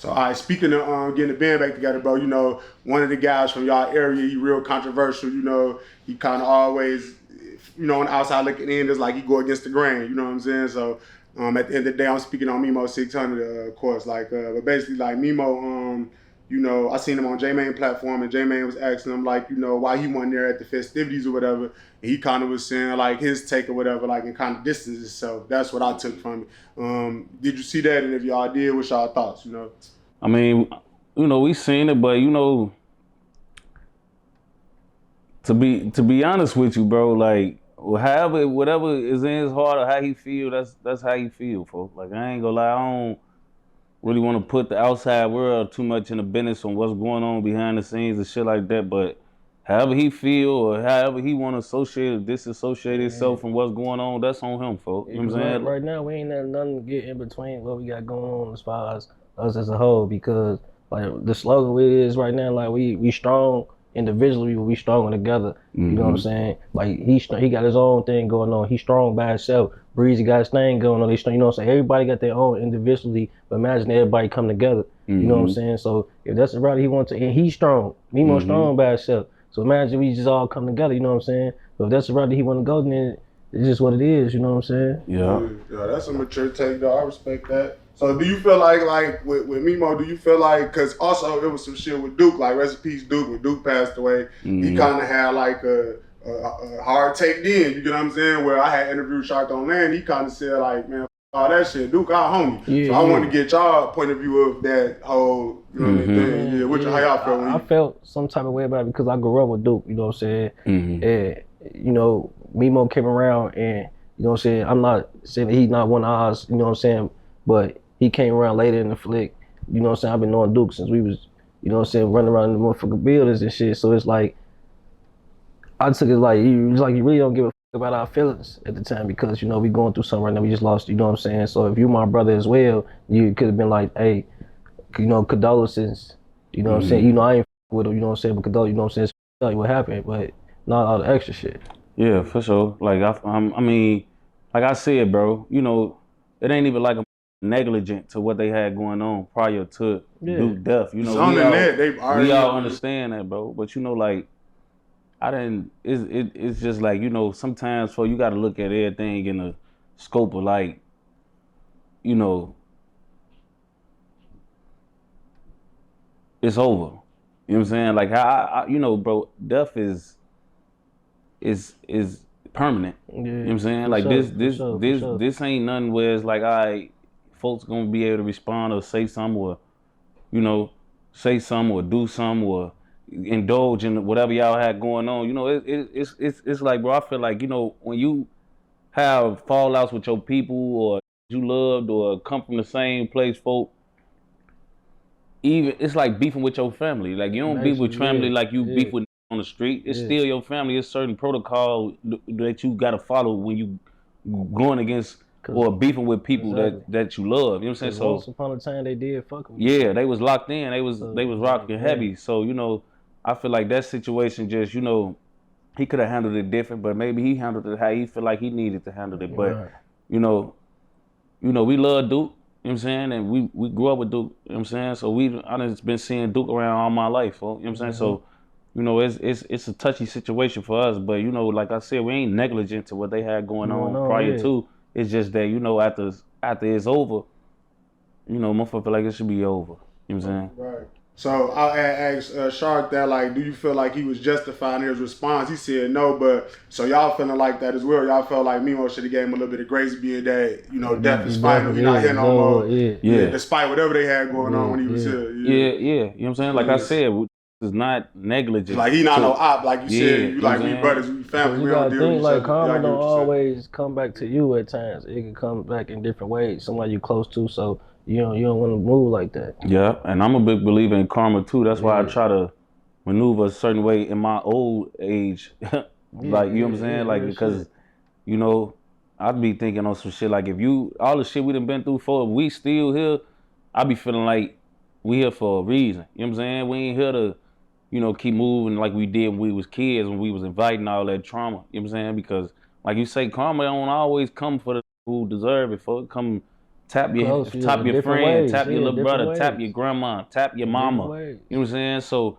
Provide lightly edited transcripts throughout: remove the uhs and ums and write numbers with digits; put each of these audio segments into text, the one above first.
So, all right, speaking of getting the band back together, bro, you know, one of the guys from y'all area, he real controversial, you know, he kind of always, you know, on the outside looking in, it's like he go against the grain, you know what I'm saying? So, at the end of the day, I'm speaking on Memo600’s, of course, like, but basically, like, Mimo, you know, I seen him on J-Main platform, and J-Main was asking him, like, you know, why he wasn't there at the festivities or whatever, and he kind of was saying, like, his take or whatever, like, and kind of distance himself. That's what I took from it. Did you see that? And if y'all did, what's y'all thoughts, you know? I mean, you know, we seen it, but you know, to be honest with you, bro, like however, whatever is in his heart or how he feel, that's how he feel, folks. Like I ain't gonna lie, I don't really want to put the outside world too much in the business on what's going on behind the scenes and shit like that. But however he feel or however he want to associate or disassociate himself from what's going on, that's on him, folks. Yeah, you know what I'm saying? right now we ain't had nothing to get in between what we got going on as far as us as a whole, because like the slogan is right now, like we strong individually, but we stronger together. You know what I'm saying? Like he got his own thing going on. He's strong by himself. Breezy got his thing going on. They strong, you know what I'm saying? Everybody got their own individually, but imagine everybody come together. You know what I'm saying? So if that's the route he wants to, and he's strong, Mimo strong by himself. So imagine we just all come together. You know what I'm saying? So if that's the route that he want to go, then it's just what it is. You know what I'm saying? Yeah, that's a mature take, though. I respect that. So do you feel like with Mimo, do you feel like, because also it was some shit with Duke, like rest in peace Duke, when Duke passed away, he kind of had like a hard take then, you get what I'm saying, where I had interviewed Shark on Land, he kind of said like, man, all that shit, Duke our homie. Yeah, so I want to get y'all point of view of that whole, you know what I mean, thing. Yeah, how y'all felt? I felt some type of way about it because I grew up with Duke, you know what I'm saying? And, you know, Mimo came around and, you know what I'm saying, I'm not saying that he's not one of ours, you know what I'm saying, but he came around later in the flick. You know what I'm saying? I've been knowing Duke since we was, you know what I'm saying, running around in the motherfucking buildings and shit. So it's like, I took it like, you really don't give a fuck about our feelings at the time because, you know, we going through something right now. We just lost, you know what I'm saying? So if you my brother as well, you could have been like, hey, you know, condolences. You know what I'm saying? You know, I ain't with him, you know what I'm saying? But condolences, you know what I'm saying? Tell you what happened, but not all the extra shit. Yeah, for sure. Like I mean, like I said, bro, you know, it ain't even like a negligent to what they had going on prior to Duke death. You know, we all understand that, bro. But you know, like it's just like, you know, sometimes you got to look at everything in the scope of like, you know, it's over. You know what I'm saying? Like I you know, bro, death is permanent. Yeah, you know what I'm saying? Like this ain't nothing where it's like, all right, folks gonna be able to respond or say something or, you know, say something or do something or indulge in whatever y'all had going on. You know, it's like, bro, I feel like, you know, when you have fallouts with your people or you loved or come from the same place, folk, even it's like beefing with your family. Like you don't beef with family like you beef with on the street. It's still your family. It's certain protocol that you gotta follow when you going against or beefing with people that you love. You know what I'm saying? So once upon a time they did fuck with yeah, they was locked in. They was rocking heavy. So, you know, I feel like that situation just, you know, he could have handled it different, but maybe he handled it how he feel like he needed to handle it. But you know, we love Duke. You know what I'm saying? And we grew up with Duke, you know what I'm saying? So I just been seeing Duke around all my life, you know what I'm saying? So, you know, it's a touchy situation for us, but you know, like I said, we ain't negligent to what they had going on prior to. It's just that, you know, after it's over, you know, motherfucker feel like it should be over. You know what I'm saying? Right. So I asked Shark that, like, do you feel like he was justified in his response? He said no, but so y'all feeling like that as well? Y'all felt like Mimo should have gave him a little bit of grace, being that, you know, death is final. He not here no more. Yeah. Despite whatever they had going on when he was here. Yeah. You know what I'm saying? Like I said, it's not negligent. Like he not no op, like you said. You like we brothers, we family. You gotta think like karma don't always come back to you at times. It can come back in different ways. Somebody you close to, so you don't want to move like that. Yeah, and I'm a big believer in karma too. That's why I try to maneuver a certain way in my old age. Like, you know what I'm saying? Like, because, you know, I'd be thinking on some shit like, if all the shit we done been through for, if we still here, I be feeling like we here for a reason. You know what I'm saying? We ain't here to, you know, keep moving like we did when we was kids, when we was inviting all that trauma. You know what I'm saying? Because, like you say, karma don't always come for the who deserve it. For it come Tap your Close, tap your different friend, ways, tap your little brother, different tap ways. your grandma, tap your mama. Ways. You know what I'm saying? So,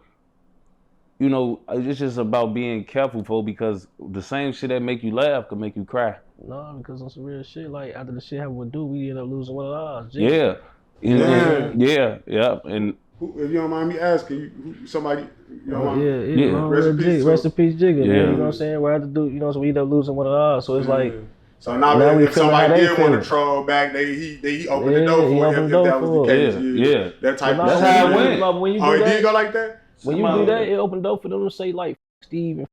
you know, it's just about being careful, folks, because the same shit that make you laugh could make you cry. No, because on some real shit, like after the shit happened with Dude, we ended up losing one of ours. Yeah. And If you don't mind me asking, somebody, you know, rest in peace, Rest in peace, Jigga, man. You know what I'm saying? We're at the Dude, you know, so we ended up losing one of ours. So it's like, so now we if feeling how somebody they did want feeling. to troll back, he opened the door for it. If that was the case, that type of That's how it went. Like, when you do it that, did go like that. When you do that, it opened the door for them to say like Steve and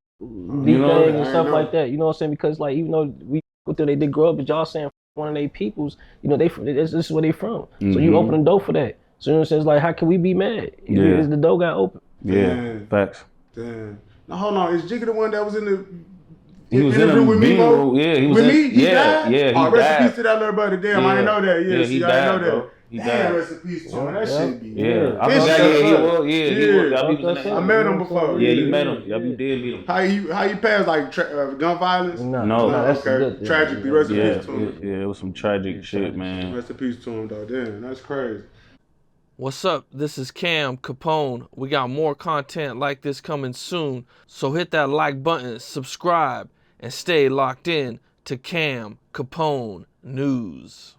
you know, D-Thing and stuff like that. You know what I'm saying? Because like even though we with them, they did grow up, but y'all saying one of their peoples, you know, this is where they from. So you open the door for that. So you know what I'm saying? It's like, how can we be mad? Because the door got open. Facts. Damn. Now hold on, is Jigga the one that was in the he was in with Mimo? Yeah, he was with in, me? He died? Yeah, he died. Rest in peace to that little brother. Damn, I didn't know that. Yeah, he I died, didn't know that. bro. He died. Rest in peace to him. That shit be. Yeah, I met him before. Yeah, you met him. Yeah, you did meet him. How he passed, like gun violence? No. That's okay. Tragically, rest in peace to him. Yeah, it was some tragic shit, man. Rest in peace to him, though. Damn, that's crazy. What's up? This is Cam Capone. We got more content like this coming soon, so hit that like button, subscribe, and stay locked in to Cam Capone News.